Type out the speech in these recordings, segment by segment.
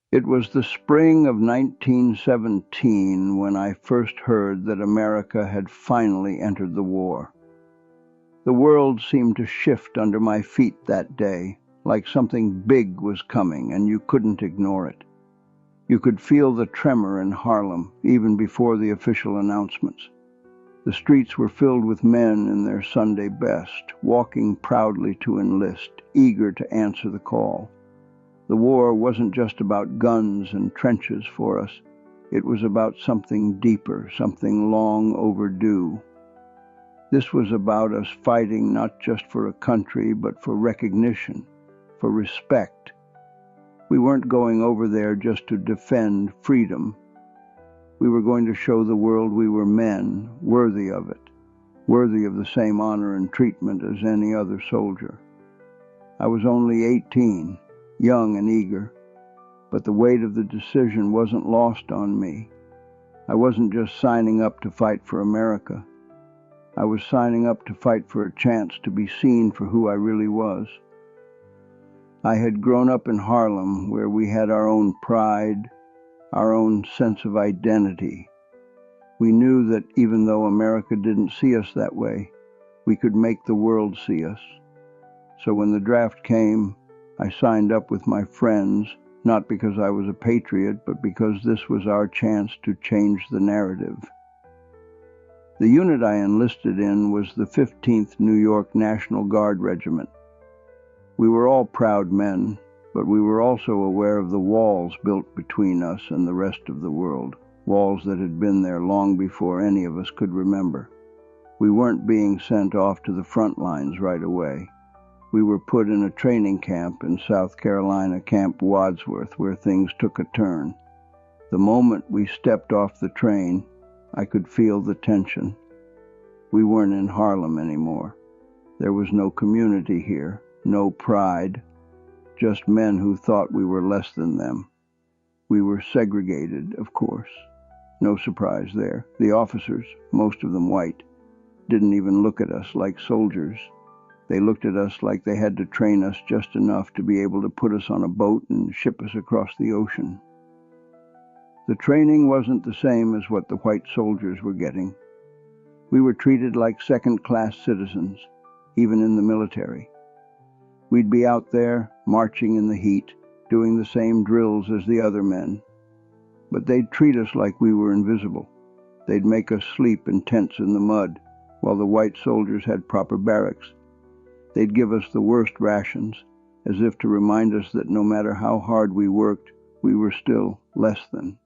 It was the spring of 1917 when I first heard that America had finally entered the war. The world seemed to shift under my feet that day, like something big was coming and you couldn't ignore it. You could feel the tremor in Harlem even before the official announcements. The streets were filled with men in their Sunday best, walking proudly to enlist, eager to answer the call. The war wasn't just about guns and trenches for us. It was about something deeper, something long overdue. This was about us fighting not just for a country, but for recognition, for respect. We weren't going over there just to defend freedom. We were going to show the world we were men, worthy of it, worthy of the same honor and treatment as any other soldier. I was only 18, young and eager, but the weight of the decision wasn't lost on me. I wasn't just signing up to fight for America. I was signing up to fight for a chance to be seen for who I really was. I had grown up in Harlem, where we had our own pride, our own sense of identity. We knew that even though America didn't see us that way, we could make the world see us. So when the draft came, I signed up with my friends, not because I was a patriot, but because this was our chance to change the narrative. The unit I enlisted in was the 15th New York National Guard Regiment. We were all proud men, but we were also aware of the walls built between us and the rest of the world, walls that had been there long before any of us could remember. We weren't being sent off to the front lines right away. We were put in a training camp in South Carolina, Camp Wadsworth, where things took a turn. The moment we stepped off the train, I could feel the tension. We weren't in Harlem anymore. There was no community here, no pride, just men who thought we were less than them. We were segregated, of course. No surprise there. The officers, most of them white, didn't even look at us like soldiers. They looked at us like they had to train us just enough to be able to put us on a boat and ship us across the ocean. The training wasn't the same as what the white soldiers were getting. We were treated like second-class citizens, even in the military. We'd be out there, marching in the heat, doing the same drills as the other men. But they'd treat us like we were invisible. They'd make us sleep in tents in the mud, while the white soldiers had proper barracks. They'd give us the worst rations, as if to remind us that no matter how hard we worked, we were still less than.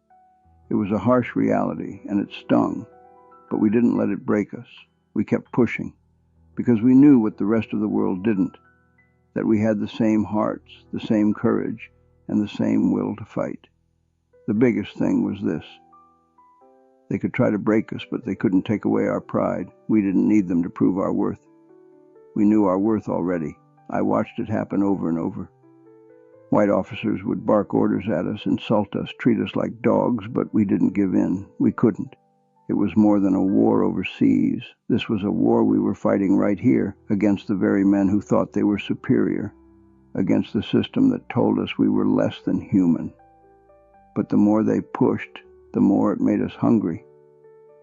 It was a harsh reality, and it stung, but we didn't let it break us. We kept pushing, because we knew what the rest of the world didn't, that we had the same hearts, the same courage, and the same will to fight. The biggest thing was this. They could try to break us, but they couldn't take away our pride. We didn't need them to prove our worth. We knew our worth already. I watched it happen over and over. White officers would bark orders at us, insult us, treat us like dogs, but we didn't give in. We couldn't. It was more than a war overseas. This was a war we were fighting right here, against the very men who thought they were superior, against the system that told us we were less than human. But the more they pushed, the more it made us hungry.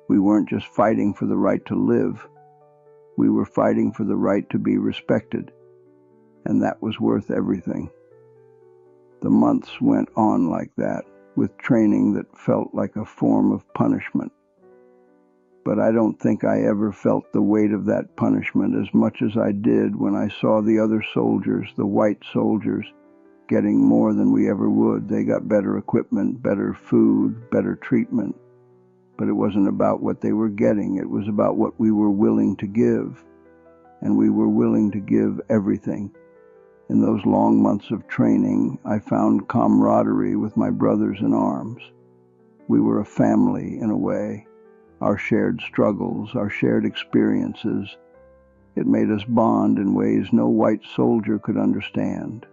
We weren't just fighting for the right to live. We were fighting for the right to be respected, and that was worth everything. The months went on like that, with training that felt like a form of punishment. But I don't think I ever felt the weight of that punishment as much as I did when I saw the other soldiers, the white soldiers, getting more than we ever would. They got better equipment, better food, better treatment. But it wasn't about what they were getting. It was about what we were willing to give. And we were willing to give everything. In those long months of training, I found camaraderie with my brothers in arms. We were a family in a way. Our shared struggles, our shared experiences. It made us bond in ways no white soldier could understand.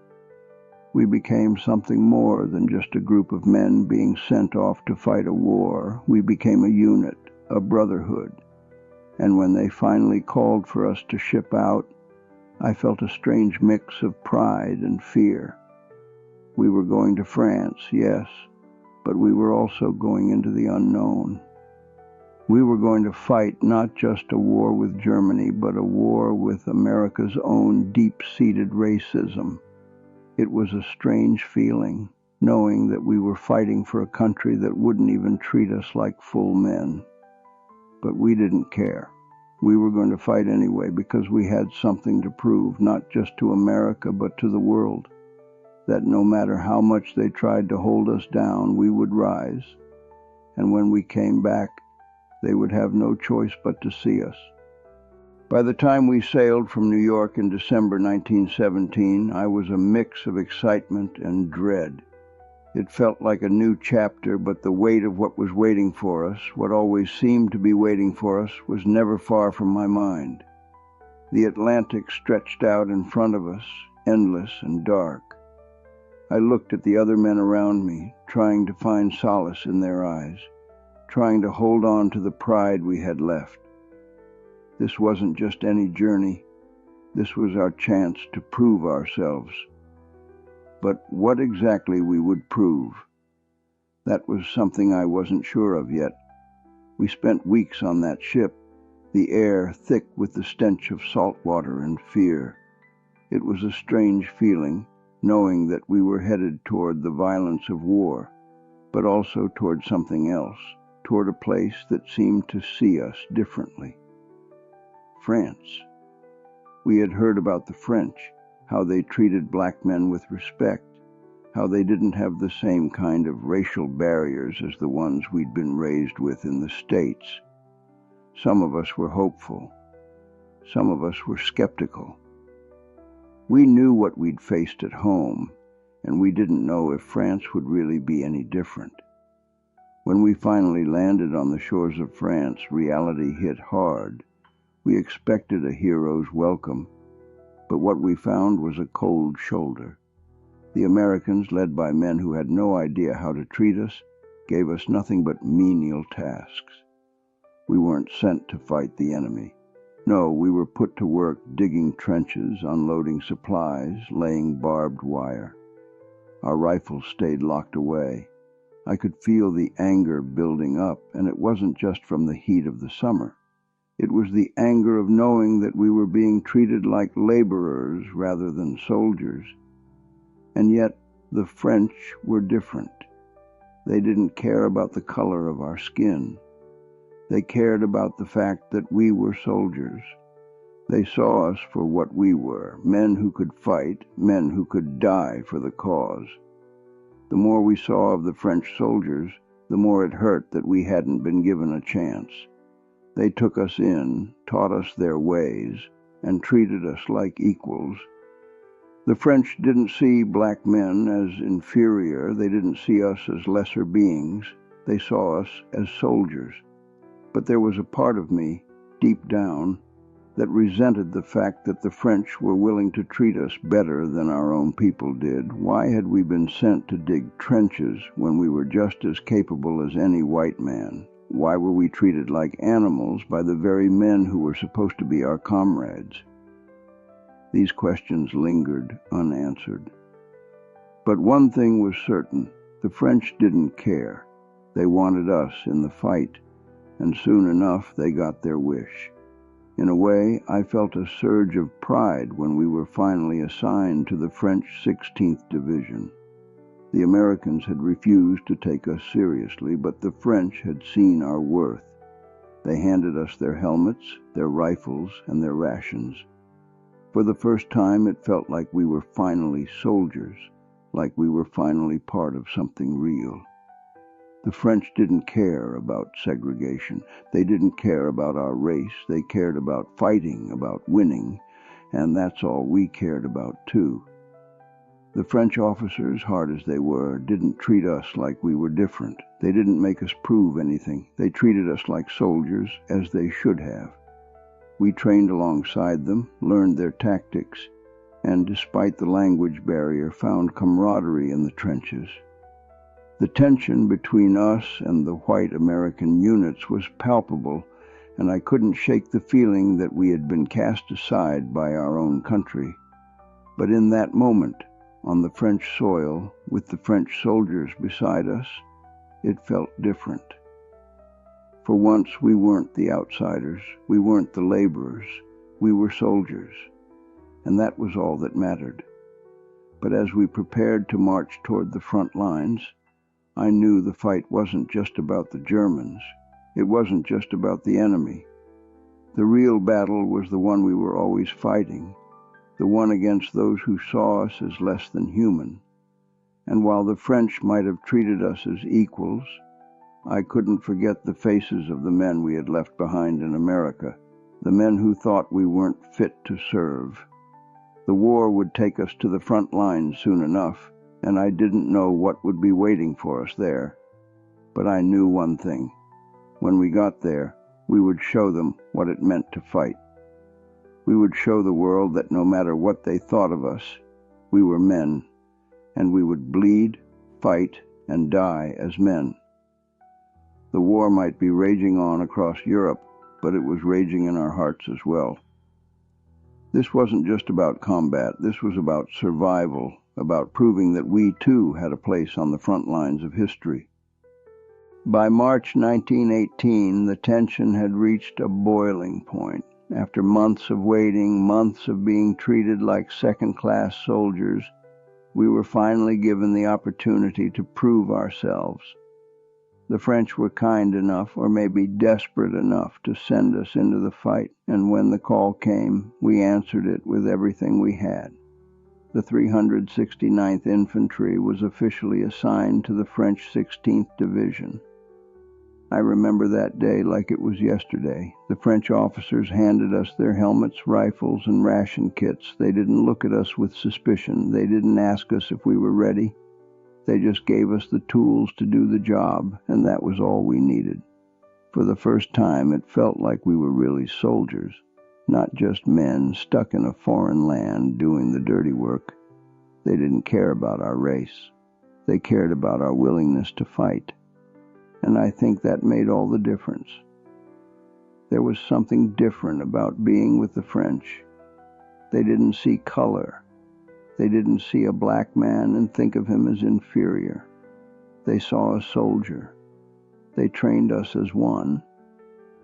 We became something more than just a group of men being sent off to fight a war. We became a unit, a brotherhood. And when they finally called for us to ship out, I felt a strange mix of pride and fear. We were going to France, yes, but we were also going into the unknown. We were going to fight not just a war with Germany, but a war with America's own deep-seated racism. It was a strange feeling, knowing that we were fighting for a country that wouldn't even treat us like full men. But we didn't care. We were going to fight anyway because we had something to prove, not just to America, but to the world, that no matter how much they tried to hold us down, we would rise. And when we came back, they would have no choice but to see us. By the time we sailed from New York in December 1917, I was a mix of excitement and dread. It felt like a new chapter, but the weight of what was waiting for us, what always seemed to be waiting for us, was never far from my mind. The Atlantic stretched out in front of us, endless and dark. I looked at the other men around me, trying to find solace in their eyes, trying to hold on to the pride we had left. This wasn't just any journey. This was our chance to prove ourselves. But what exactly we would prove, that was something I wasn't sure of yet. We spent weeks on that ship, the air thick with the stench of salt water and fear. It was a strange feeling, knowing that we were headed toward the violence of war, but also toward something else, toward a place that seemed to see us differently. France. We had heard about the French, how they treated black men with respect, how they didn't have the same kind of racial barriers as the ones we'd been raised with in the States. Some of us were hopeful. Some of us were skeptical. We knew what we'd faced at home, and we didn't know if France would really be any different. When we finally landed on the shores of France, reality hit hard. We expected a hero's welcome, but what we found was a cold shoulder. The Americans, led by men who had no idea how to treat us, gave us nothing but menial tasks. We weren't sent to fight the enemy. No, we were put to work digging trenches, unloading supplies, laying barbed wire. Our rifles stayed locked away. I could feel the anger building up, and it wasn't just from the heat of the summer. It was the anger of knowing that we were being treated like laborers rather than soldiers. And yet, the French were different. They didn't care about the color of our skin. They cared about the fact that we were soldiers. They saw us for what we were, men who could fight, men who could die for the cause. The more we saw of the French soldiers, the more it hurt that we hadn't been given a chance. They took us in, taught us their ways, and treated us like equals. The French didn't see black men as inferior. They didn't see us as lesser beings. They saw us as soldiers. But there was a part of me, deep down, that resented the fact that the French were willing to treat us better than our own people did. Why had we been sent to dig trenches when we were just as capable as any white man? Why were we treated like animals by the very men who were supposed to be our comrades? These questions lingered unanswered. But one thing was certain, the French didn't care. They wanted us in the fight, and soon enough they got their wish. In a way, I felt a surge of pride when we were finally assigned to the French 16th Division. The Americans had refused to take us seriously, but the French had seen our worth. They handed us their helmets, their rifles, and their rations. For the first time, it felt like we were finally soldiers, like we were finally part of something real. The French didn't care about segregation. They didn't care about our race. They cared about fighting, about winning, and that's all we cared about too. The French officers, hard as they were, didn't treat us like we were different. They didn't make us prove anything. They treated us like soldiers, as they should have. We trained alongside them, learned their tactics, and despite the language barrier, found camaraderie in the trenches. The tension between us and the white American units was palpable, and I couldn't shake the feeling that we had been cast aside by our own country. But in that moment, on the French soil, with the French soldiers beside us, it felt different. For once, we weren't the outsiders, we weren't the laborers, we were soldiers, and that was all that mattered. But as we prepared to march toward the front lines, I knew the fight wasn't just about the Germans, it wasn't just about the enemy. The real battle was the one we were always fighting, the one against those who saw us as less than human. And while the French might have treated us as equals, I couldn't forget the faces of the men we had left behind in America, the men who thought we weren't fit to serve. The war would take us to the front lines soon enough, and I didn't know what would be waiting for us there. But I knew one thing. When we got there, we would show them what it meant to fight. We would show the world that no matter what they thought of us, we were men, and we would bleed, fight, and die as men. The war might be raging on across Europe, but it was raging in our hearts as well. This wasn't just about combat, this was about survival, about proving that we too had a place on the front lines of history. By March 1918, the tension had reached a boiling point. After months of waiting, months of being treated like second-class soldiers, we were finally given the opportunity to prove ourselves. The French were kind enough, or maybe desperate enough, to send us into the fight, and when the call came, we answered it with everything we had. The 369th Infantry was officially assigned to the French 16th Division. I remember that day like it was yesterday. The French officers handed us their helmets, rifles, and ration kits. They didn't look at us with suspicion. They didn't ask us if we were ready. They just gave us the tools to do the job, and that was all we needed. For the first time, it felt like we were really soldiers, not just men stuck in a foreign land doing the dirty work. They didn't care about our race. They cared about our willingness to fight. And I think that made all the difference. There was something different about being with the French. They didn't see color. They didn't see a black man and think of him as inferior. They saw a soldier. They trained us as one.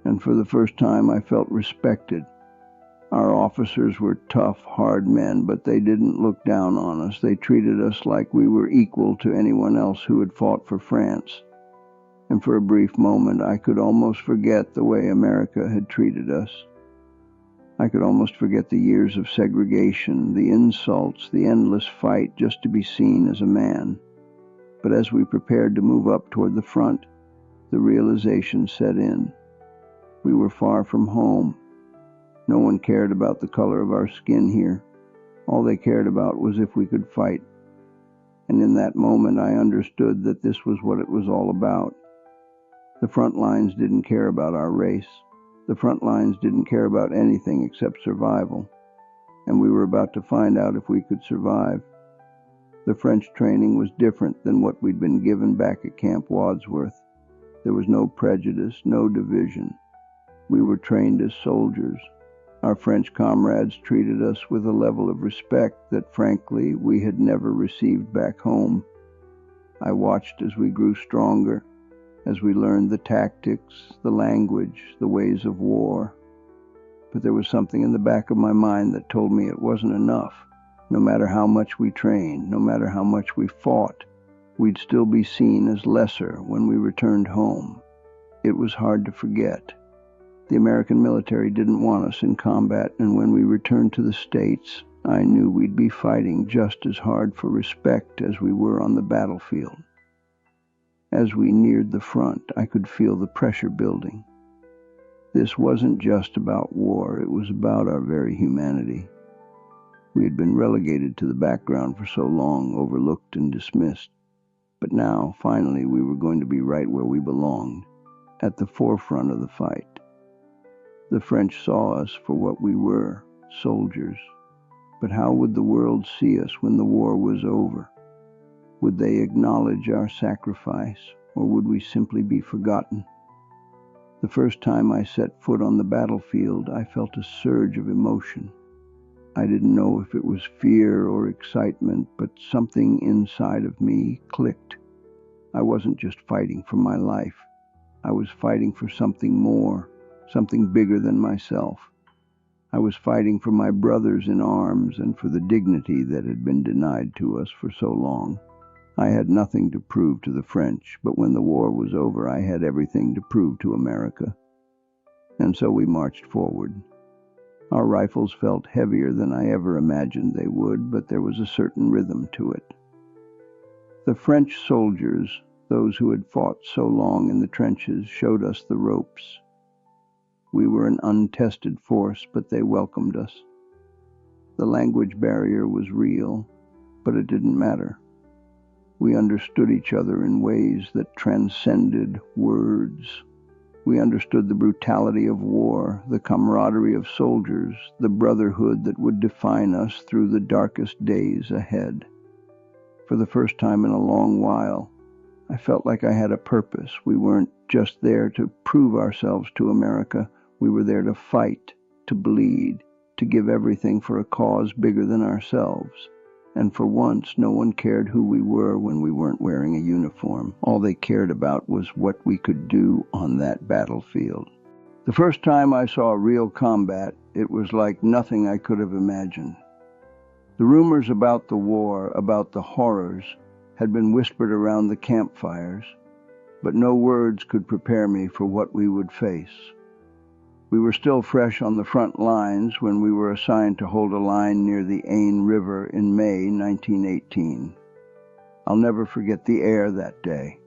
And for the first time, I felt respected. Our officers were tough, hard men, but they didn't look down on us. They treated us like we were equal to anyone else who had fought for France. And for a brief moment, I could almost forget the way America had treated us. I could almost forget the years of segregation, the insults, the endless fight just to be seen as a man. But as we prepared to move up toward the front, the realization set in. We were far from home. No one cared about the color of our skin here. All they cared about was if we could fight. And in that moment, I understood that this was what it was all about. The front lines didn't care about our race. The front lines didn't care about anything except survival. And we were about to find out if we could survive. The French training was different than what we'd been given back at Camp Wadsworth. There was no prejudice, no division. We were trained as soldiers. Our French comrades treated us with a level of respect that, frankly, we had never received back home. I watched as we grew stronger, as we learned the tactics, the language, the ways of war. But there was something in the back of my mind that told me it wasn't enough. No matter how much we trained, no matter how much we fought, we'd still be seen as lesser when we returned home. It was hard to forget. The American military didn't want us in combat, and when we returned to the States, I knew we'd be fighting just as hard for respect as we were on the battlefield. As we neared the front, I could feel the pressure building. This wasn't just about war, it was about our very humanity. We had been relegated to the background for so long, overlooked and dismissed. But now, finally, we were going to be right where we belonged, at the forefront of the fight. The French saw us for what we were, soldiers. But how would the world see us when the war was over? Would they acknowledge our sacrifice, or would we simply be forgotten? The first time I set foot on the battlefield, I felt a surge of emotion. I didn't know if it was fear or excitement, but something inside of me clicked. I wasn't just fighting for my life. I was fighting for something more, something bigger than myself. I was fighting for my brothers in arms and for the dignity that had been denied to us for so long. I had nothing to prove to the French, but when the war was over, I had everything to prove to America. And so we marched forward. Our rifles felt heavier than I ever imagined they would, but there was a certain rhythm to it. The French soldiers, those who had fought so long in the trenches, showed us the ropes. We were an untested force, but they welcomed us. The language barrier was real, but it didn't matter. We understood each other in ways that transcended words. We understood the brutality of war, the camaraderie of soldiers, the brotherhood that would define us through the darkest days ahead. For the first time in a long while, I felt like I had a purpose. We weren't just there to prove ourselves to America. We were there to fight, to bleed, to give everything for a cause bigger than ourselves. And for once, no one cared who we were when we weren't wearing a uniform. All they cared about was what we could do on that battlefield. The first time I saw real combat, it was like nothing I could have imagined. The rumors about the war, about the horrors, had been whispered around the campfires, but no words could prepare me for what we would face. We were still fresh on the front lines when we were assigned to hold a line near the Ain River in May 1918. I'll never forget the air that day,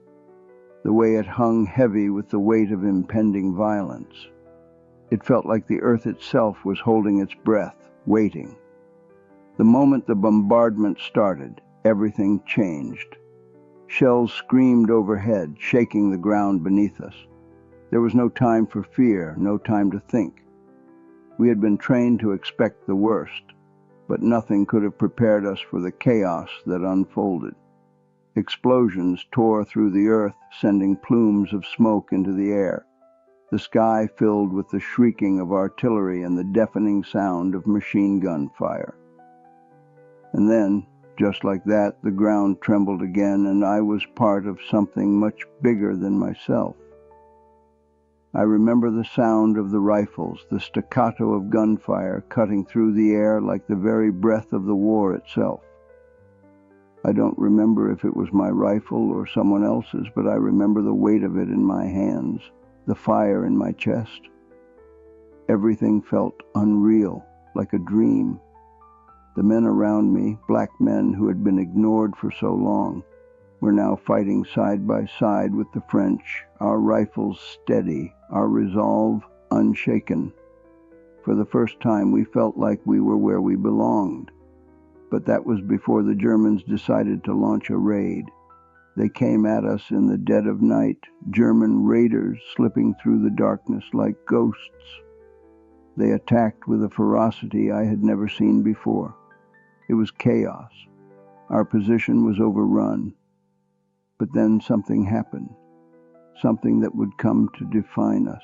the way it hung heavy with the weight of impending violence. It felt like the earth itself was holding its breath, waiting. The moment the bombardment started, everything changed. Shells screamed overhead, shaking the ground beneath us. There was no time for fear, no time to think. We had been trained to expect the worst, but nothing could have prepared us for the chaos that unfolded. Explosions tore through the earth, sending plumes of smoke into the air. The sky filled with the shrieking of artillery and the deafening sound of machine gun fire. And then, just like that, the ground trembled again, and I was part of something much bigger than myself. I remember the sound of the rifles, the staccato of gunfire cutting through the air like the very breath of the war itself. I don't remember if it was my rifle or someone else's, but I remember the weight of it in my hands, the fire in my chest. Everything felt unreal, like a dream. The men around me, black men who had been ignored for so long, were now fighting side by side with the French, our rifles steady, our resolve unshaken. For the first time, we felt like we were where we belonged. But that was before the Germans decided to launch a raid. They came at us in the dead of night, German raiders slipping through the darkness like ghosts. They attacked with a ferocity I had never seen before. It was chaos. Our position was overrun. But then something happened, something that would come to define us.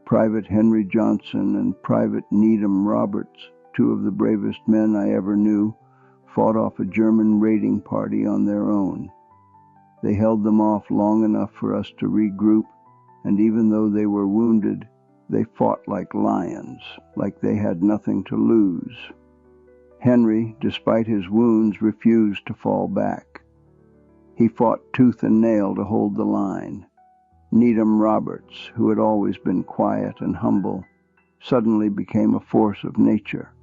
Private Henry Johnson and Private Needham Roberts, two of the bravest men I ever knew, fought off a German raiding party on their own. They held them off long enough for us to regroup, and even though they were wounded, they fought like lions, like they had nothing to lose. Henry, despite his wounds, refused to fall back. He fought tooth and nail to hold the line. Needham Roberts, who had always been quiet and humble, suddenly became a force of nature.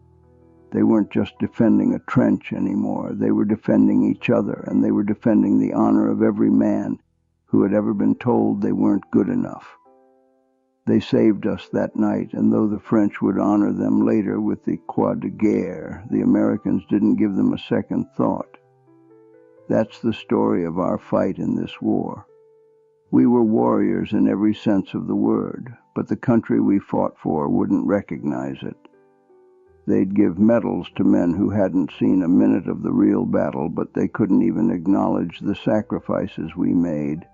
They weren't just defending a trench anymore. They were defending each other, and they were defending the honor of every man who had ever been told they weren't good enough. They saved us that night, and though the French would honor them later with the Croix de Guerre, the Americans didn't give them a second thought. That's the story of our fight in this war. We were warriors in every sense of the word, but the country we fought for wouldn't recognize it. They'd give medals to men who hadn't seen a minute of the real battle, but they couldn't even acknowledge the sacrifices we made.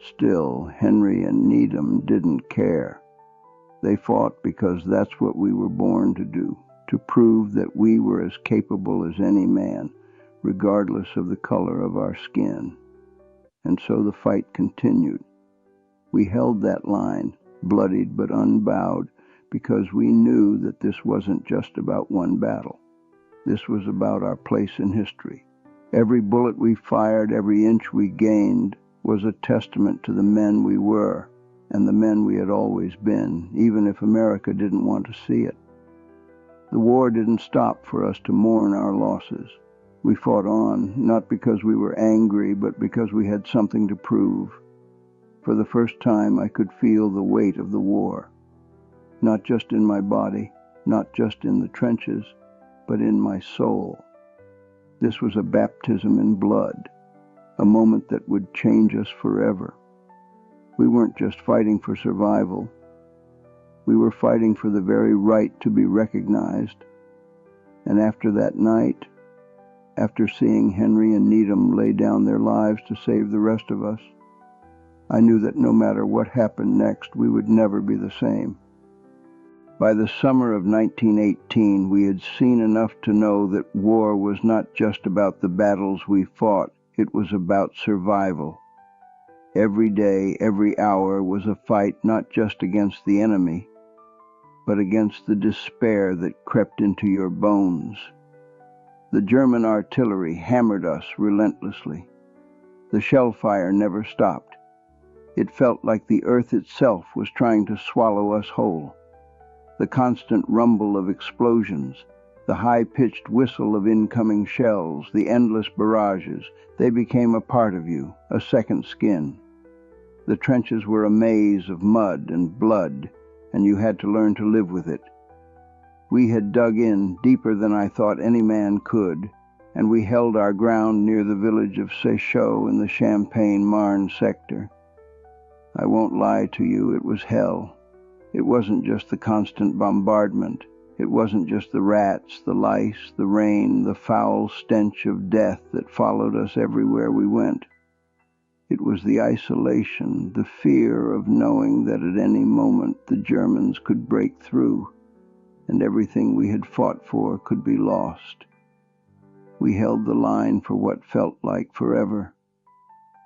Still, Henry and Needham didn't care. They fought because that's what we were born to do, to prove that we were as capable as any man, regardless of the color of our skin. And so the fight continued. We held that line, bloodied but unbowed, because we knew that this wasn't just about one battle. This was about our place in history. Every bullet we fired, every inch we gained, was a testament to the men we were and the men we had always been, even if America didn't want to see it. The war didn't stop for us to mourn our losses. We fought on, not because we were angry, but because we had something to prove. For the first time, I could feel the weight of the war. Not just in my body, not just in the trenches, but in my soul. This was a baptism in blood, a moment that would change us forever. We weren't just fighting for survival. We were fighting for the very right to be recognized. And after that night, after seeing Henry and Needham lay down their lives to save the rest of us, I knew that no matter what happened next, we would never be the same. By the summer of 1918, we had seen enough to know that war was not just about the battles we fought, it was about survival. Every day, every hour was a fight not just against the enemy, but against the despair that crept into your bones. The German artillery hammered us relentlessly. The shell fire never stopped. It felt like the earth itself was trying to swallow us whole. The constant rumble of explosions, the high-pitched whistle of incoming shells, the endless barrages, they became a part of you, a second skin. The trenches were a maze of mud and blood, and you had to learn to live with it. We had dug in deeper than I thought any man could, and we held our ground near the village of Seychaux in the Champagne-Marne sector. I won't lie to you, it was hell. It wasn't just the constant bombardment. It wasn't just the rats, the lice, the rain, the foul stench of death that followed us everywhere we went. It was the isolation, the fear of knowing that at any moment the Germans could break through, and everything we had fought for could be lost. We held the line for what felt like forever.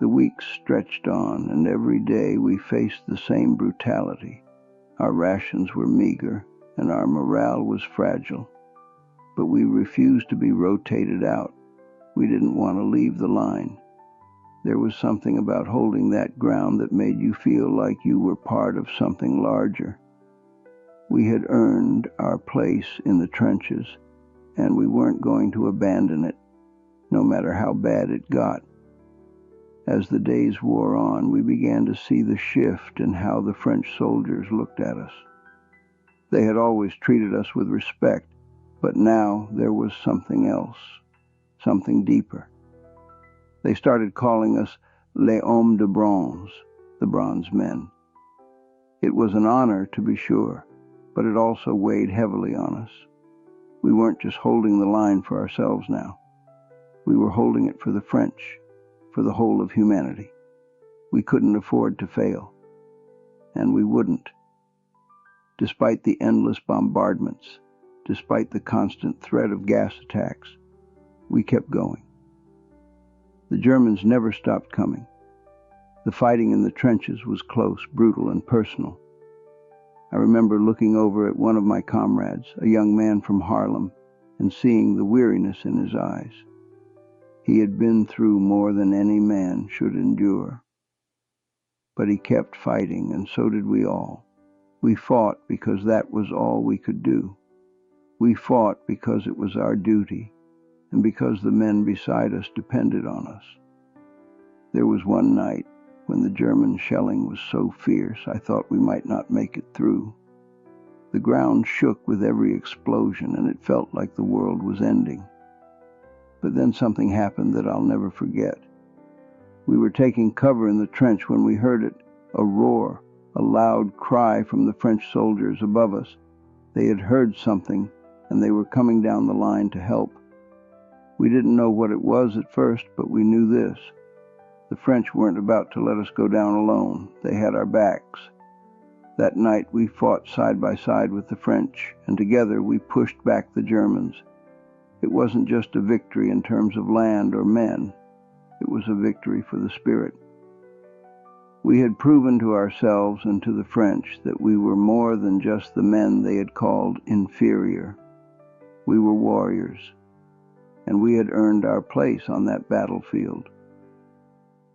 The weeks stretched on, and every day we faced the same brutality. Our rations were meager, and our morale was fragile. But we refused to be rotated out. We didn't want to leave the line. There was something about holding that ground that made you feel like you were part of something larger. We had earned our place in the trenches, and we weren't going to abandon it, no matter how bad it got. As the days wore on, we began to see the shift in how the French soldiers looked at us. They had always treated us with respect, but now there was something else, something deeper. They started calling us les hommes de bronze, the bronze men. It was an honor, to be sure, but it also weighed heavily on us. We weren't just holding the line for ourselves now. We were holding it for the French, for the whole of humanity. We couldn't afford to fail, and we wouldn't. Despite the endless bombardments, despite the constant threat of gas attacks, we kept going. The Germans never stopped coming. The fighting in the trenches was close, brutal, and personal. I remember looking over at one of my comrades, a young man from Harlem, and seeing the weariness in his eyes. He had been through more than any man should endure. But he kept fighting, and so did we all. We fought because that was all we could do. We fought because it was our duty, and because the men beside us depended on us. There was one night when the German shelling was so fierce I thought we might not make it through. The ground shook with every explosion, and it felt like the world was ending. But then something happened that I'll never forget. We were taking cover in the trench when we heard it, a roar, a loud cry from the French soldiers above us. They had heard something, and they were coming down the line to help. We didn't know what it was at first, but we knew this. The French weren't about to let us go down alone. They had our backs. That night we fought side by side with the French, and together we pushed back the Germans. It wasn't just a victory in terms of land or men. It was a victory for the spirit. We had proven to ourselves and to the French that we were more than just the men they had called inferior. We were warriors, and we had earned our place on that battlefield.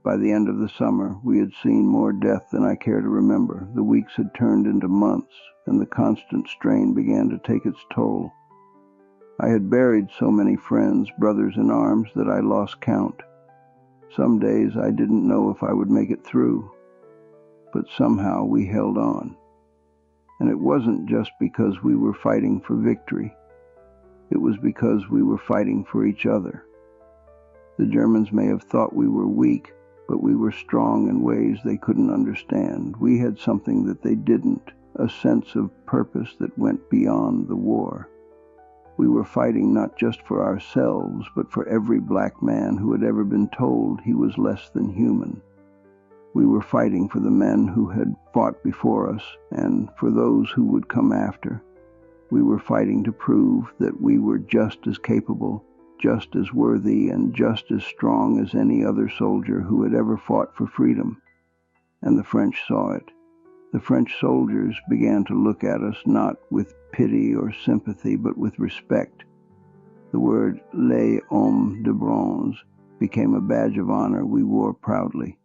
By the end of the summer, we had seen more death than I care to remember. The weeks had turned into months, and the constant strain began to take its toll. I had buried so many friends, brothers in arms, that I lost count. Some days I didn't know if I would make it through, but somehow we held on. And it wasn't just because we were fighting for victory. It was because we were fighting for each other. The Germans may have thought we were weak, but we were strong in ways they couldn't understand. We had something that they didn't, a sense of purpose that went beyond the war. We were fighting not just for ourselves, but for every black man who had ever been told he was less than human. We were fighting for the men who had fought before us and for those who would come after. We were fighting to prove that we were just as capable, just as worthy, and just as strong as any other soldier who had ever fought for freedom. And the French saw it. The French soldiers began to look at us not with pity or sympathy, but with respect. The word "les hommes de bronze" became a badge of honor we wore proudly,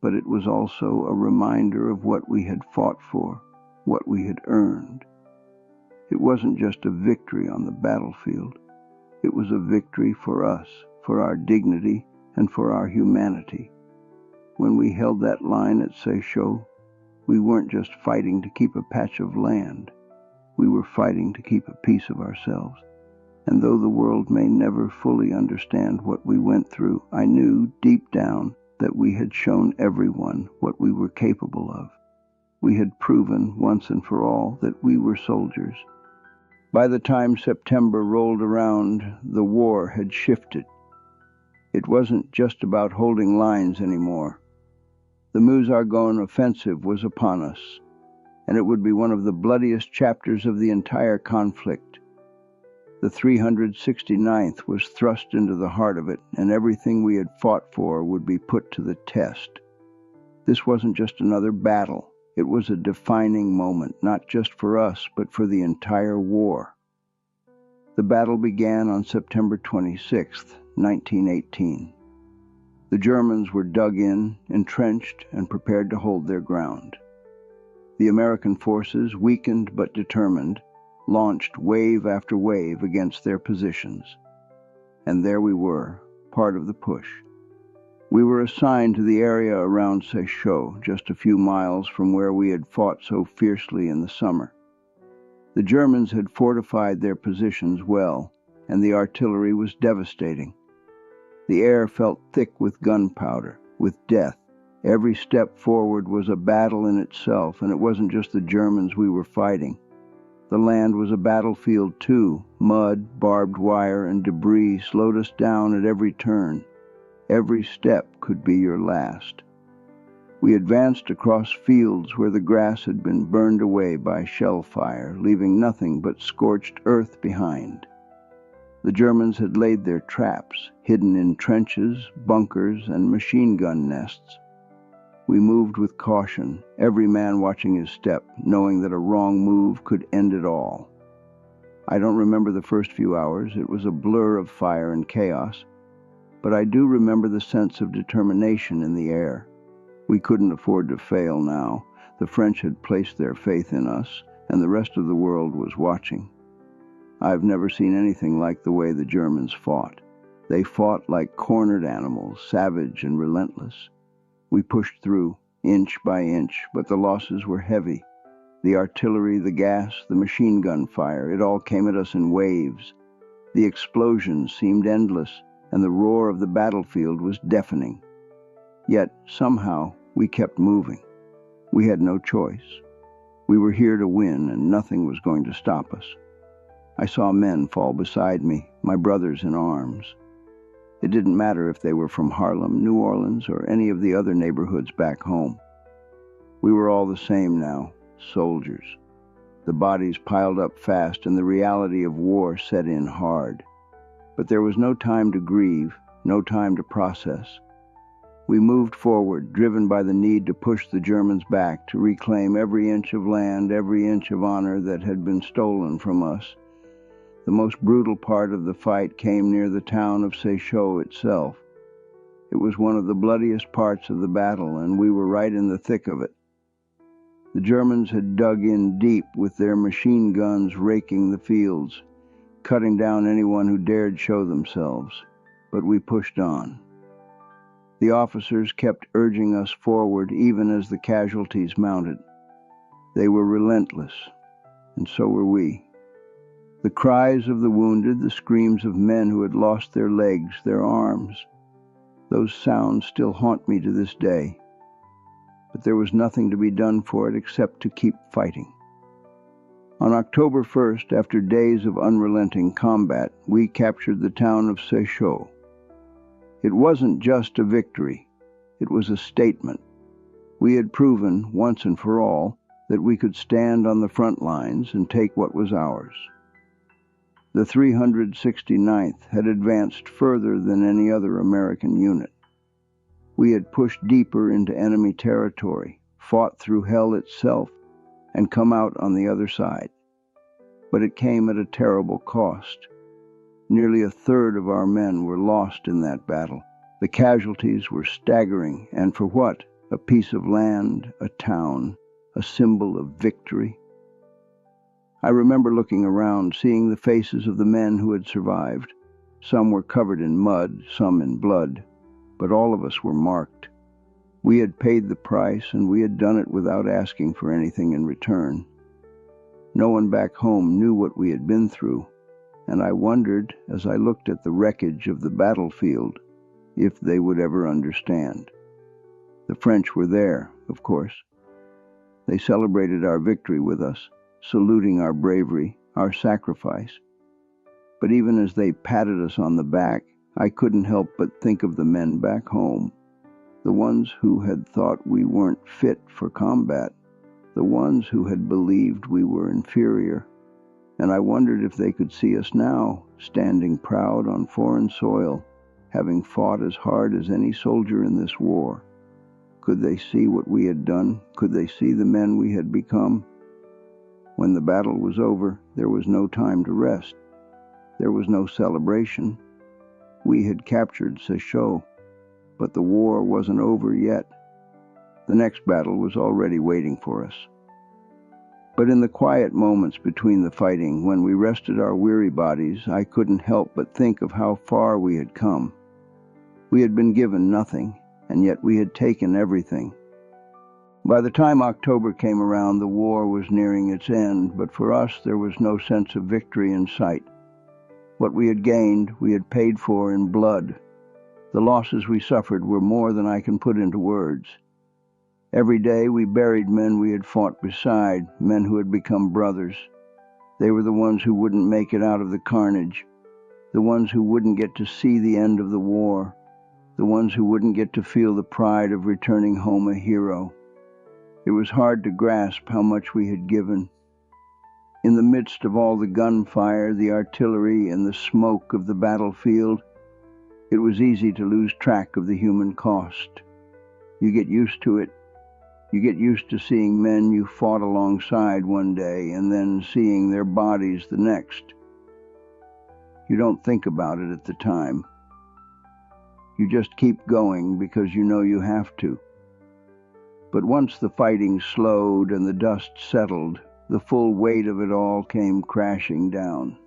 but it was also a reminder of what we had fought for, what we had earned. It wasn't just a victory on the battlefield. It was a victory for us, for our dignity, and for our humanity. When we held that line at Seychelles, we weren't just fighting to keep a patch of land. We were fighting to keep a piece of ourselves. And though the world may never fully understand what we went through, I knew deep down that we had shown everyone what we were capable of. We had proven once and for all that we were soldiers. By the time September rolled around, the war had shifted. It wasn't just about holding lines anymore. The Meuse-Argonne offensive was upon us, and it would be one of the bloodiest chapters of the entire conflict. The 369th was thrust into the heart of it, and everything we had fought for would be put to the test. This wasn't just another battle. It was a defining moment, not just for us, but for the entire war. The battle began on September 26, 1918. The Germans were dug in, entrenched, and prepared to hold their ground. The American forces, weakened but determined, launched wave after wave against their positions. And there we were, part of the push. We were assigned to the area around Seychelles, just a few miles from where we had fought so fiercely in the summer. The Germans had fortified their positions well, and the artillery was devastating. The air felt thick with gunpowder, with death. Every step forward was a battle in itself, and it wasn't just the Germans we were fighting. The land was a battlefield too. Mud, barbed wire, and debris slowed us down at every turn. Every step could be your last. We advanced across fields where the grass had been burned away by shell fire, leaving nothing but scorched earth behind. The Germans had laid their traps, hidden in trenches, bunkers, and machine gun nests. We moved with caution, every man watching his step, knowing that a wrong move could end it all. I don't remember the first few hours. It was a blur of fire and chaos. But I do remember the sense of determination in the air. We couldn't afford to fail now. The French had placed their faith in us, and the rest of the world was watching. I've never seen anything like the way the Germans fought. They fought like cornered animals, savage and relentless. We pushed through, inch by inch, but the losses were heavy. The artillery, the gas, the machine gun fire, it all came at us in waves. The explosions seemed endless, and the roar of the battlefield was deafening. Yet, somehow, we kept moving. We had no choice. We were here to win, and nothing was going to stop us. I saw men fall beside me, my brothers in arms. It didn't matter if they were from Harlem, New Orleans, or any of the other neighborhoods back home. We were all the same now, soldiers. The bodies piled up fast, and the reality of war set in hard. But there was no time to grieve, no time to process. We moved forward, driven by the need to push the Germans back, to reclaim every inch of land, every inch of honor that had been stolen from us. The most brutal part of the fight came near the town of Seychaux itself. It was one of the bloodiest parts of the battle, and we were right in the thick of it. The Germans had dug in deep with their machine guns raking the fields, cutting down anyone who dared show themselves. But we pushed on. The officers kept urging us forward even as the casualties mounted. They were relentless, and so were we. The cries of the wounded, the screams of men who had lost their legs, their arms, those sounds still haunt me to this day. But there was nothing to be done for it except to keep fighting. On October 1st, after days of unrelenting combat, we captured the town of Seychaux. It wasn't just a victory, it was a statement. We had proven, once and for all, that we could stand on the front lines and take what was ours. The 369th had advanced further than any other American unit. We had pushed deeper into enemy territory, fought through hell itself, and come out on the other side. But it came at a terrible cost. Nearly a third of our men were lost in that battle. The casualties were staggering, and for what? A piece of land, a town, a symbol of victory. I remember looking around, seeing the faces of the men who had survived. Some were covered in mud, some in blood, but all of us were marked. We had paid the price, and we had done it without asking for anything in return. No one back home knew what we had been through, and I wondered, as I looked at the wreckage of the battlefield, if they would ever understand. The French were there, of course. They celebrated our victory with us, saluting our bravery, our sacrifice. But even as they patted us on the back, I couldn't help but think of the men back home, the ones who had thought we weren't fit for combat, the ones who had believed we were inferior. And I wondered if they could see us now, standing proud on foreign soil, having fought as hard as any soldier in this war. Could they see what we had done? Could they see the men we had become? When the battle was over, there was no time to rest. There was no celebration. We had captured Seychaux, but the war wasn't over yet. The next battle was already waiting for us. But in the quiet moments between the fighting, when we rested our weary bodies, I couldn't help but think of how far we had come. We had been given nothing, and yet we had taken everything. By the time October came around, the war was nearing its end, but for us there was no sense of victory in sight. What we had gained, we had paid for in blood. The losses we suffered were more than I can put into words. Every day we buried men we had fought beside, men who had become brothers. They were the ones who wouldn't make it out of the carnage, the ones who wouldn't get to see the end of the war, the ones who wouldn't get to feel the pride of returning home a hero. It was hard to grasp how much we had given. In the midst of all the gunfire, the artillery, and the smoke of the battlefield, it was easy to lose track of the human cost. You get used to it. You get used to seeing men you fought alongside one day and then seeing their bodies the next. You don't think about it at the time. You just keep going because you know you have to. But once the fighting slowed and the dust settled, the full weight of it all came crashing down.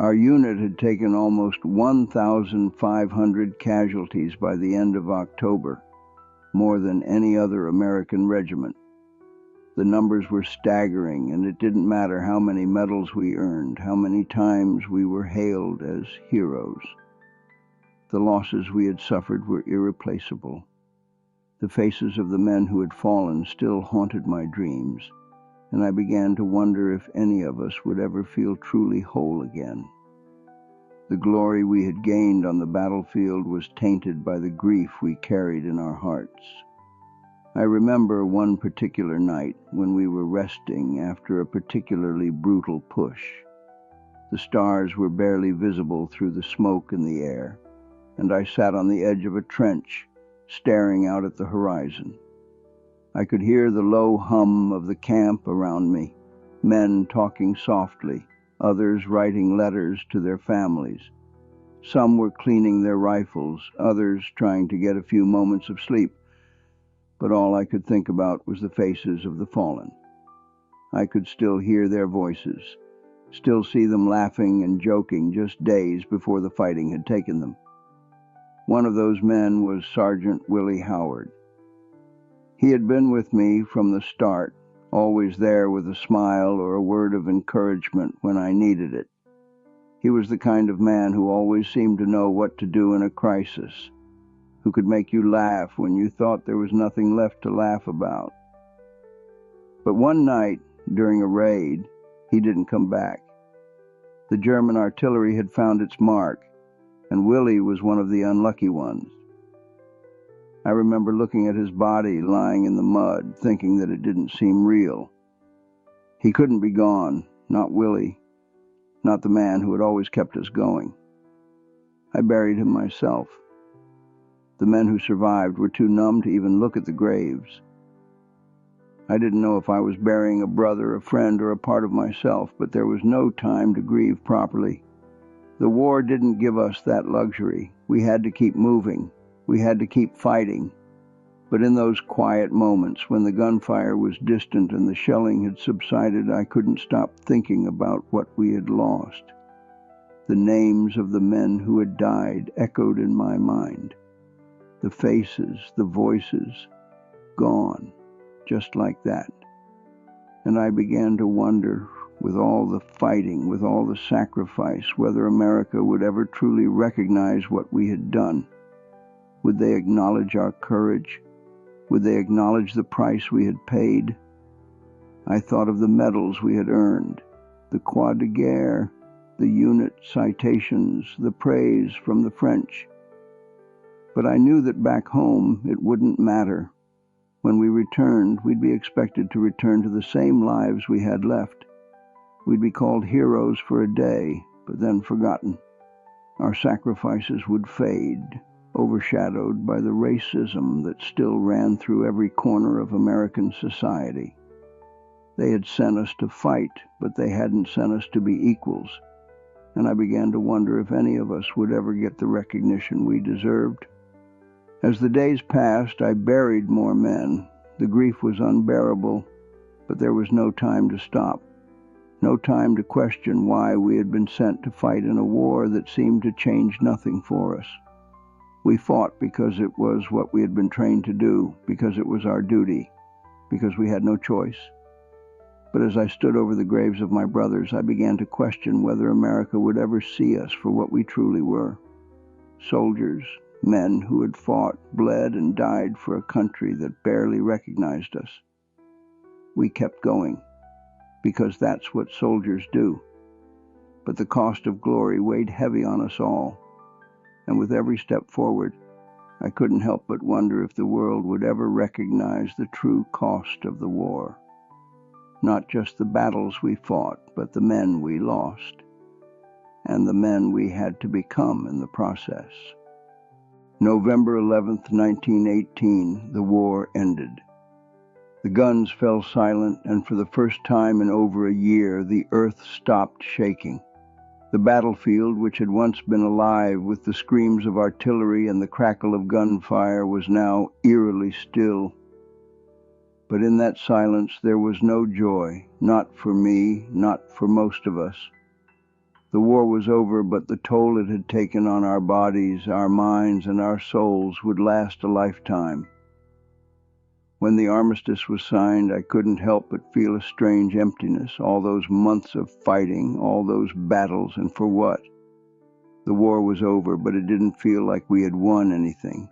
Our unit had taken almost 1,500 casualties by the end of October, more than any other American regiment. The numbers were staggering, and it didn't matter how many medals we earned, how many times we were hailed as heroes. The losses we had suffered were irreplaceable. The faces of the men who had fallen still haunted my dreams, and I began to wonder if any of us would ever feel truly whole again. The glory we had gained on the battlefield was tainted by the grief we carried in our hearts. I remember one particular night when we were resting after a particularly brutal push. The stars were barely visible through the smoke in the air, and I sat on the edge of a trench, staring out at the horizon. I could hear the low hum of the camp around me, men talking softly, others writing letters to their families. Some were cleaning their rifles, others trying to get a few moments of sleep. But all I could think about was the faces of the fallen. I could still hear their voices, still see them laughing and joking just days before the fighting had taken them. One of those men was Sergeant Willie Howard. He had been with me from the start, always there with a smile or a word of encouragement when I needed it. He was the kind of man who always seemed to know what to do in a crisis, who could make you laugh when you thought there was nothing left to laugh about. But one night, during a raid, he didn't come back. The German artillery had found its mark, and Willie was one of the unlucky ones. I remember looking at his body lying in the mud, thinking that it didn't seem real. He couldn't be gone, not Willie, not the man who had always kept us going. I buried him myself. The men who survived were too numb to even look at the graves. I didn't know if I was burying a brother, a friend, or a part of myself, but there was no time to grieve properly. The war didn't give us that luxury. We had to keep moving. We had to keep fighting. But in those quiet moments when the gunfire was distant and the shelling had subsided, I couldn't stop thinking about what we had lost. The names of the men who had died echoed in my mind. The faces, the voices, gone, just like that. And I began to wonder, with all the fighting, with all the sacrifice, whether America would ever truly recognize what we had done. Would they acknowledge our courage? Would they acknowledge the price we had paid? I thought of the medals we had earned, the Croix de Guerre, the unit citations, the praise from the French. But I knew that back home it wouldn't matter. When we returned, we'd be expected to return to the same lives we had left. We'd be called heroes for a day, but then forgotten. Our sacrifices would fade, overshadowed by the racism that still ran through every corner of American society. They had sent us to fight, but they hadn't sent us to be equals. And I began to wonder if any of us would ever get the recognition we deserved. As the days passed, I buried more men. The grief was unbearable, but there was no time to stop. No time to question why we had been sent to fight in a war that seemed to change nothing for us. We fought because it was what we had been trained to do, because it was our duty, because we had no choice. But as I stood over the graves of my brothers, I began to question whether America would ever see us for what we truly were. Soldiers, men who had fought, bled, and died for a country that barely recognized us. We kept going, because that's what soldiers do. But the cost of glory weighed heavy on us all, and with every step forward, I couldn't help but wonder if the world would ever recognize the true cost of the war. Not just the battles we fought, but the men we lost, and the men we had to become in the process. November 11th, 1918, the war ended. The guns fell silent, and for the first time in over a year, the earth stopped shaking. The battlefield, which had once been alive with the screams of artillery and the crackle of gunfire, was now eerily still. But in that silence there was no joy, not for me, not for most of us. The war was over, but the toll it had taken on our bodies, our minds, and our souls would last a lifetime. When the armistice was signed, I couldn't help but feel a strange emptiness, all those months of fighting, all those battles, and for what? The war was over, but it didn't feel like we had won anything.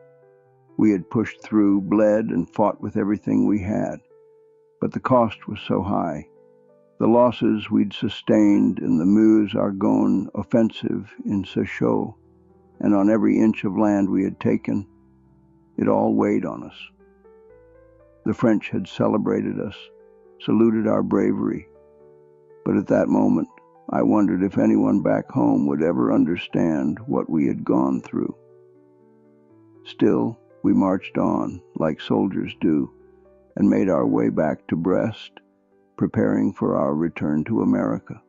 We had pushed through, bled, and fought with everything we had. But the cost was so high. The losses we'd sustained in the Meuse-Argonne offensive in Sochaux, and on every inch of land we had taken, it all weighed on us. The French had celebrated us, saluted our bravery, but at that moment, I wondered if anyone back home would ever understand what we had gone through. Still, we marched on, like soldiers do, and made our way back to Brest, preparing for our return to America.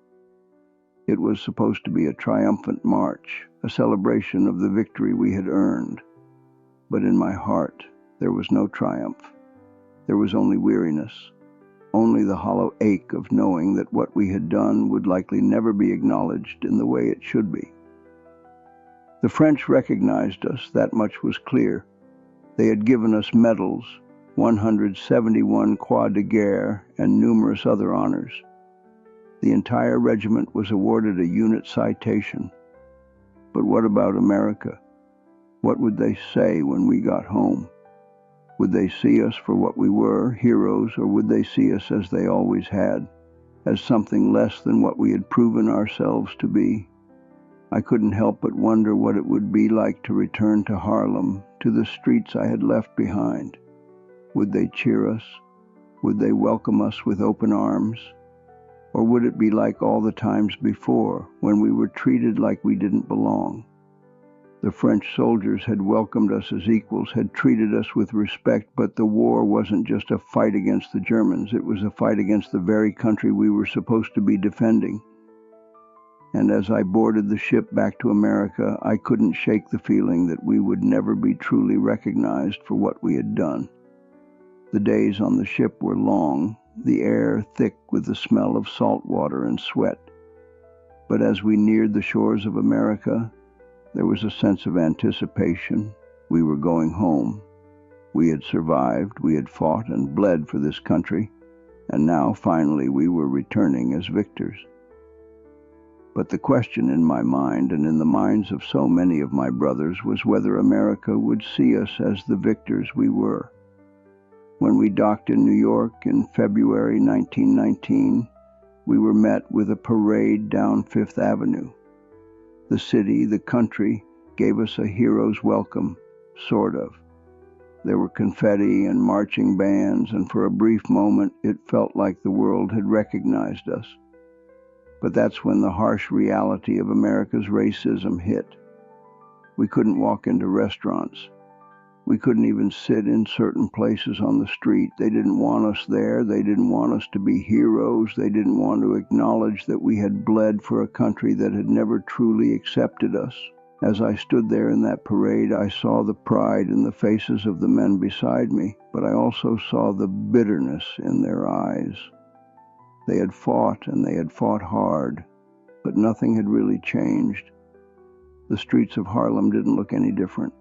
It was supposed to be a triumphant march, a celebration of the victory we had earned. But in my heart, there was no triumph. There was only weariness, only the hollow ache of knowing that what we had done would likely never be acknowledged in the way it should be. The French recognized us, that much was clear. They had given us medals, 171 Croix de Guerre, and numerous other honors. The entire regiment was awarded a unit citation. But what about America? What would they say when we got home? Would they see us for what we were, heroes, or would they see us as they always had, as something less than what we had proven ourselves to be? I couldn't help but wonder what it would be like to return to Harlem, to the streets I had left behind. Would they cheer us? Would they welcome us with open arms? Or would it be like all the times before, when we were treated like we didn't belong? The French soldiers had welcomed us as equals, had treated us with respect, but the war wasn't just a fight against the Germans. It was a fight against the very country we were supposed to be defending. And as I boarded the ship back to America, I couldn't shake the feeling that we would never be truly recognized for what we had done. The days on the ship were long, the air thick with the smell of salt water and sweat. But as we neared the shores of America, there was a sense of anticipation. We were going home. We had survived, we had fought and bled for this country, and now finally we were returning as victors. But the question in my mind and in the minds of so many of my brothers was whether America would see us as the victors we were. When we docked in New York in February 1919, we were met with a parade down Fifth Avenue. The city, the country, gave us a hero's welcome, sort of. There were confetti and marching bands, and for a brief moment it felt like the world had recognized us. But that's when the harsh reality of America's racism hit. We couldn't walk into restaurants. We couldn't even sit in certain places on the street. They didn't want us there. They didn't want us to be heroes. They didn't want to acknowledge that we had bled for a country that had never truly accepted us. As I stood there in that parade, I saw the pride in the faces of the men beside me, but I also saw the bitterness in their eyes. They had fought, and they had fought hard, but nothing had really changed. The streets of Harlem didn't look any different.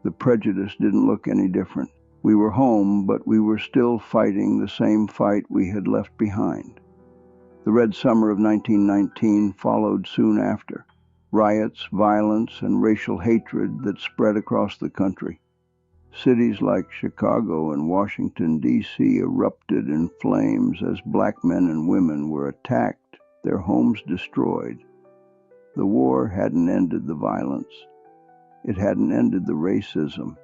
The prejudice didn't look any different. We were home, but we were still fighting the same fight we had left behind. The Red Summer of 1919 followed soon after. Riots, violence, and racial hatred that spread across the country. Cities like Chicago and Washington, D.C. erupted in flames as black men and women were attacked, their homes destroyed. The war hadn't ended the violence. It hadn't ended the racism.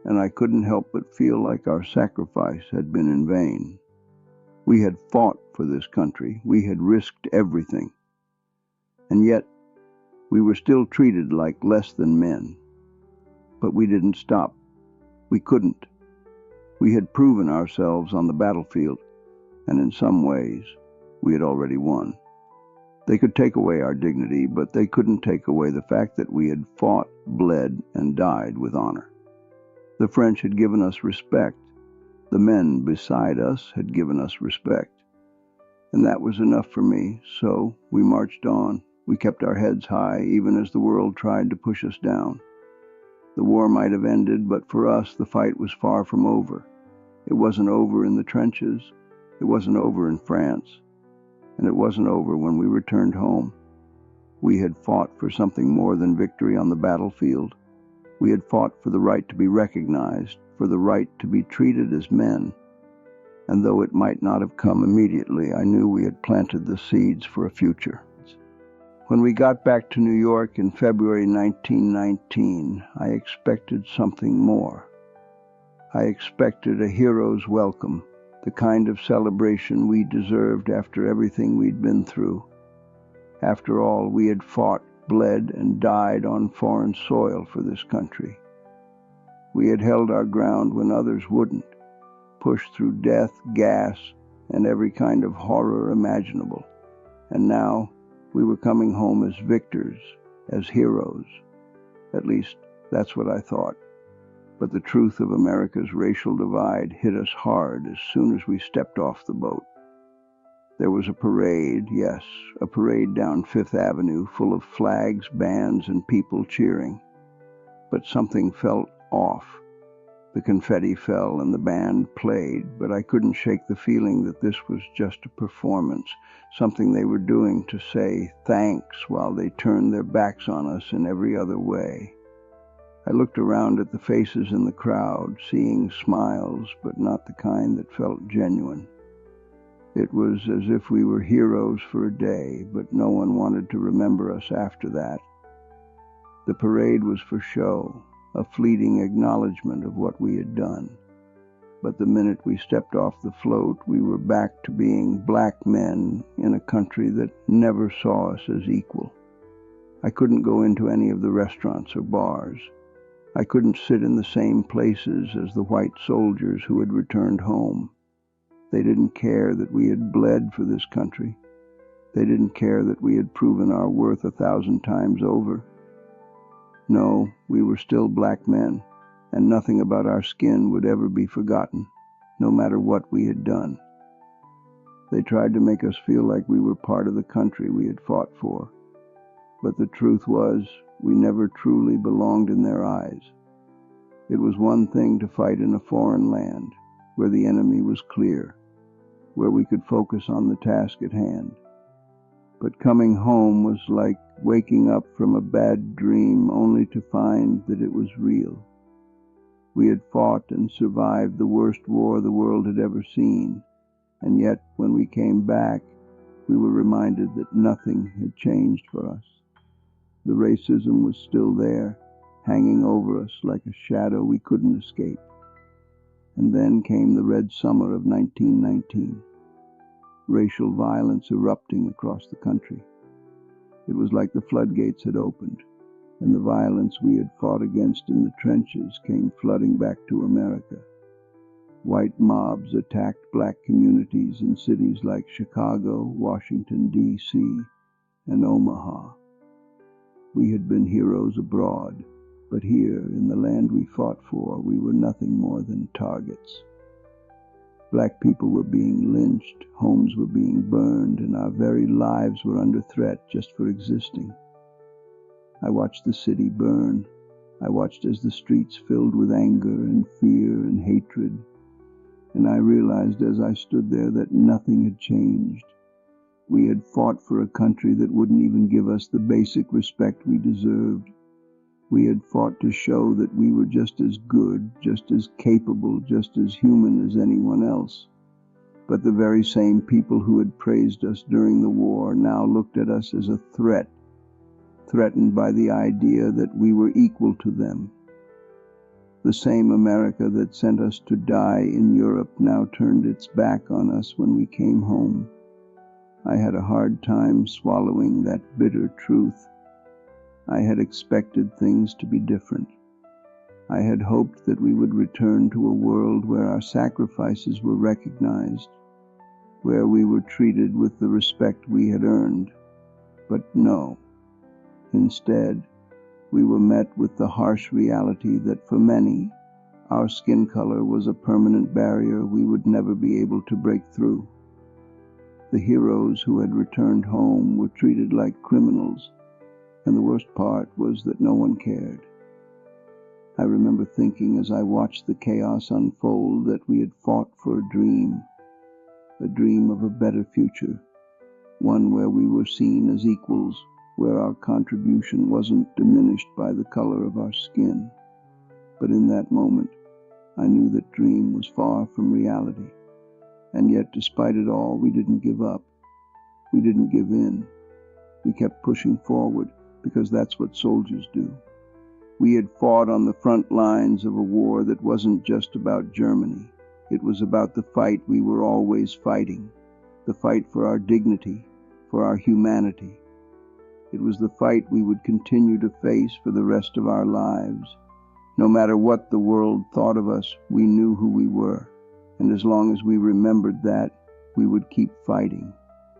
And I couldn't help but feel like our sacrifice had been in vain. We had fought for this country. We had risked everything. And yet, we were still treated like less than men. But we didn't stop. We couldn't. We had proven ourselves on the battlefield, and in some ways, we had already won. They could take away our dignity, but they couldn't take away the fact that we had fought, bled, and died with honor. The French had given us respect. The men beside us had given us respect. And that was enough for me, so we marched on. We kept our heads high, even as the world tried to push us down. The war might have ended, but for us, the fight was far from over. It wasn't over in the trenches. It wasn't over in France. And it wasn't over when we returned home. We had fought for something more than victory on the battlefield. We had fought for the right to be recognized, for the right to be treated as men. And though it might not have come immediately, I knew we had planted the seeds for a future. When we got back to New York in February 1919, I expected something more. I expected a hero's welcome, the kind of celebration we deserved after everything we'd been through. After all, we had fought, bled, and died on foreign soil for this country. We had held our ground when others wouldn't, pushed through death, gas, and every kind of horror imaginable. And now we were coming home as victors, as heroes. At least, that's what I thought. But the truth of America's racial divide hit us hard as soon as we stepped off the boat. There was a parade, yes, a parade down Fifth Avenue full of flags, bands, and people cheering. But something felt off. The confetti fell and the band played, but I couldn't shake the feeling that this was just a performance, something they were doing to say thanks while they turned their backs on us in every other way. I looked around at the faces in the crowd, seeing smiles, but not the kind that felt genuine. It was as if we were heroes for a day, but no one wanted to remember us after that. The parade was for show, a fleeting acknowledgement of what we had done. But the minute we stepped off the float, we were back to being black men in a country that never saw us as equal. I couldn't go into any of the restaurants or bars. I couldn't sit in the same places as the white soldiers who had returned home. They didn't care that we had bled for this country. They didn't care that we had proven our worth 1,000 times over. No, we were still black men, and nothing about our skin would ever be forgotten, no matter what we had done. They tried to make us feel like we were part of the country we had fought for, but the truth was, we never truly belonged in their eyes. It was one thing to fight in a foreign land, where the enemy was clear, where we could focus on the task at hand. But coming home was like waking up from a bad dream only to find that it was real. We had fought and survived the worst war the world had ever seen, and yet when we came back, we were reminded that nothing had changed for us. The racism was still there, hanging over us like a shadow we couldn't escape. And then came the Red Summer of 1919. Racial violence erupting across the country. It was like the floodgates had opened, and the violence we had fought against in the trenches came flooding back to America. White mobs attacked black communities in cities like Chicago, Washington, D.C., and Omaha. We had been heroes abroad, but here, in the land we fought for, we were nothing more than targets. Black people were being lynched, homes were being burned, and our very lives were under threat just for existing. I watched the city burn. I watched as the streets filled with anger and fear and hatred, and I realized as I stood there that nothing had changed. We had fought for a country that wouldn't even give us the basic respect we deserved. We had fought to show that we were just as good, just as capable, just as human as anyone else. But the very same people who had praised us during the war now looked at us as a threat, threatened by the idea that we were equal to them. The same America that sent us to die in Europe now turned its back on us when we came home. I had a hard time swallowing that bitter truth. I had expected things to be different. I had hoped that we would return to a world where our sacrifices were recognized, where we were treated with the respect we had earned. But no. Instead, we were met with the harsh reality that for many, our skin color was a permanent barrier we would never be able to break through. The heroes who had returned home were treated like criminals, and the worst part was that no one cared. I remember thinking as I watched the chaos unfold that we had fought for a dream of a better future, one where we were seen as equals, where our contribution wasn't diminished by the color of our skin. But in that moment, I knew that dream was far from reality. And yet, despite it all, we didn't give up. We didn't give in. We kept pushing forward, because that's what soldiers do. We had fought on the front lines of a war that wasn't just about Germany. It was about the fight we were always fighting, the fight for our dignity, for our humanity. It was the fight we would continue to face for the rest of our lives. No matter what the world thought of us, we knew who we were, and as long as we remembered that, we would keep fighting,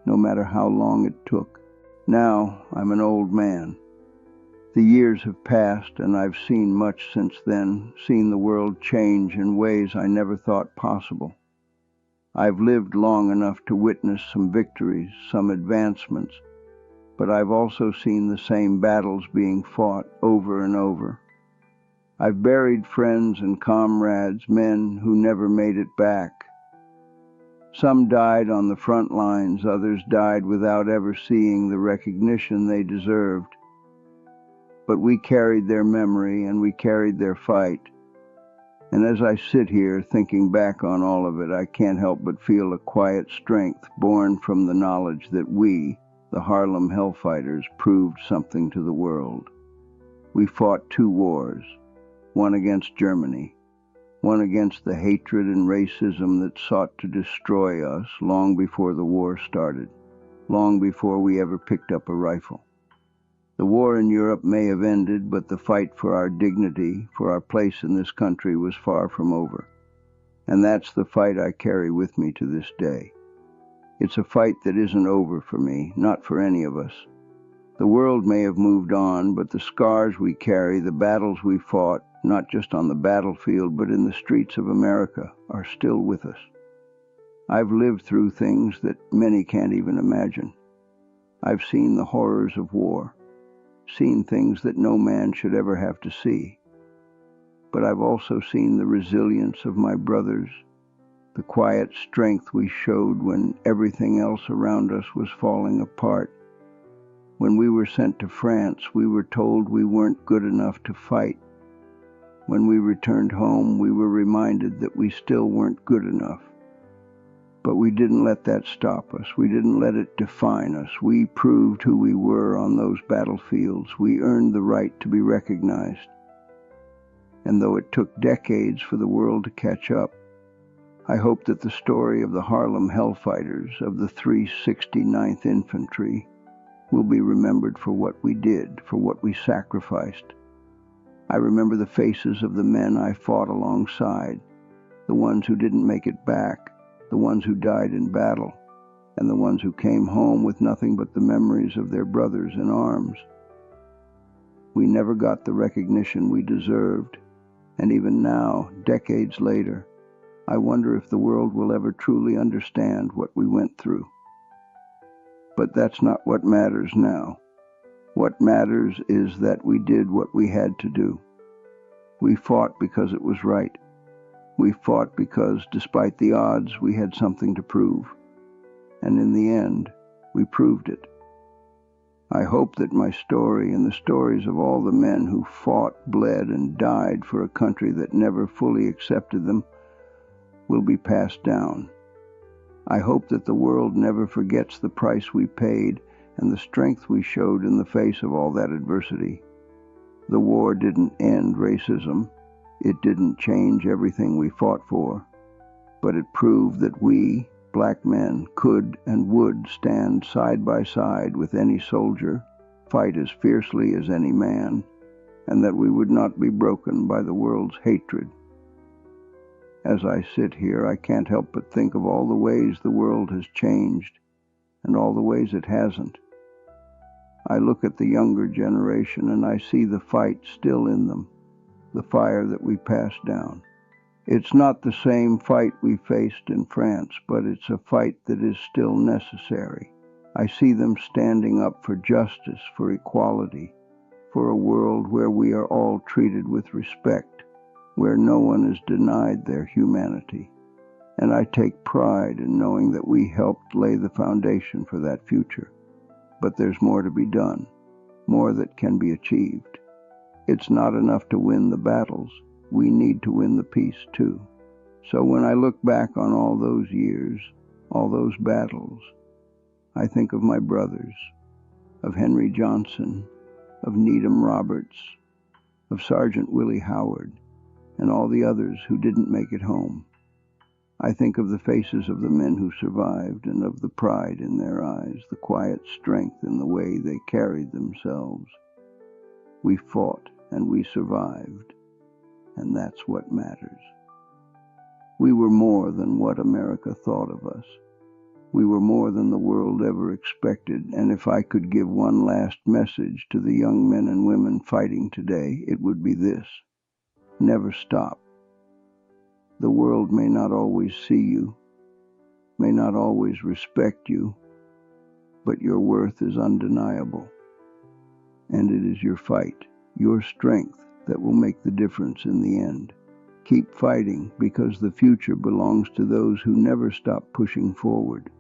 no matter how long it took. Now, I'm an old man. The years have passed, and I've seen much since then, seen the world change in ways I never thought possible. I've lived long enough to witness some victories, some advancements, but I've also seen the same battles being fought over and over. I've buried friends and comrades, men who never made it back. Some died on the front lines, others died without ever seeing the recognition they deserved. But we carried their memory and we carried their fight. And as I sit here thinking back on all of it, I can't help but feel a quiet strength born from the knowledge that we, the Harlem Hellfighters, proved something to the world. We fought 2 wars, one against Germany, one against the hatred and racism that sought to destroy us long before the war started, long before we ever picked up a rifle. The war in Europe may have ended, but the fight for our dignity, for our place in this country, was far from over. And that's the fight I carry with me to this day. It's a fight that isn't over for me, not for any of us. The world may have moved on, but the scars we carry, the battles we fought, not just on the battlefield, but in the streets of America, are still with us. I've lived through things that many can't even imagine. I've seen the horrors of war, seen things that no man should ever have to see. But I've also seen the resilience of my brothers, the quiet strength we showed when everything else around us was falling apart. When we were sent to France, we were told we weren't good enough to fight. When we returned home, we were reminded that we still weren't good enough. But we didn't let that stop us. We didn't let it define us. We proved who we were on those battlefields. We earned the right to be recognized. And though it took decades for the world to catch up, I hope that the story of the Harlem Hellfighters, of the 369th Infantry, will be remembered for what we did, for what we sacrificed. I remember the faces of the men I fought alongside, the ones who didn't make it back, the ones who died in battle, and the ones who came home with nothing but the memories of their brothers in arms. We never got the recognition we deserved, and even now, decades later, I wonder if the world will ever truly understand what we went through. But that's not what matters now. What matters is that we did what we had to do. We fought because it was right. We fought because, despite the odds, we had something to prove. And in the end, we proved it. I hope that my story and the stories of all the men who fought, bled, and died for a country that never fully accepted them will be passed down. I hope that the world never forgets the price we paid and the strength we showed in the face of all that adversity. The war didn't end racism. It didn't change everything we fought for, but it proved that we, black men, could and would stand side by side with any soldier, fight as fiercely as any man, and that we would not be broken by the world's hatred. As I sit here, I can't help but think of all the ways the world has changed and all the ways it hasn't. I look at the younger generation and I see the fight still in them, the fire that we passed down. It's not the same fight we faced in France, but it's a fight that is still necessary. I see them standing up for justice, for equality, for a world where we are all treated with respect, where no one is denied their humanity. And I take pride in knowing that we helped lay the foundation for that future. But there's more to be done, more that can be achieved. It's not enough to win the battles. We need to win the peace too. So when I look back on all those years, all those battles, I think of my brothers, of Henry Johnson, of Needham Roberts, of Sergeant Willie Howard and all the others who didn't make it home. I think of the faces of the men who survived and of the pride in their eyes, the quiet strength in the way they carried themselves. We fought and we survived, and that's what matters. We were more than what America thought of us. We were more than the world ever expected, and if I could give one last message to the young men and women fighting today, it would be this: never stop. The world may not always see you, may not always respect you, but your worth is undeniable. And it is your fight, your strength, that will make the difference in the end. Keep fighting, because the future belongs to those who never stop pushing forward.